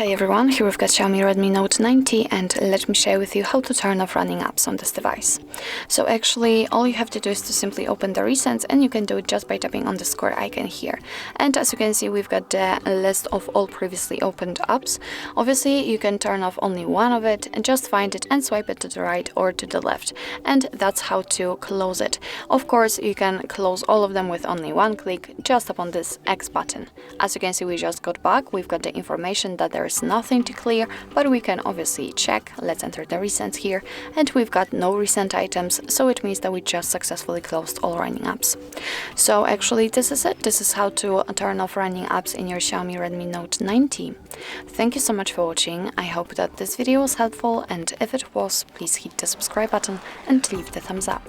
Hi everyone, here we've got Xiaomi Redmi Note 90 and let me share with you how to turn off running apps on this device. So actually all you have to do is to simply open the recents, and you can do it just by tapping on the square icon here. And as you can see, we've got the list of all previously opened apps. Obviously you can turn off only one of it and just find it and swipe it to the right or to the left, and that's how to close it. Of course you can close all of them with only one click just upon this X button. As you can see, we just got back, we've got the information that there is nothing to clear, but we can obviously check. Let's enter the recents here, and we've got no recent items, so it means that we just successfully closed all running apps. So actually this is it. This is how to turn off running apps in your Xiaomi Redmi Note 90. Thank you so much for watching. I hope that this video was helpful, and if it was, please hit the subscribe button and leave the thumbs up.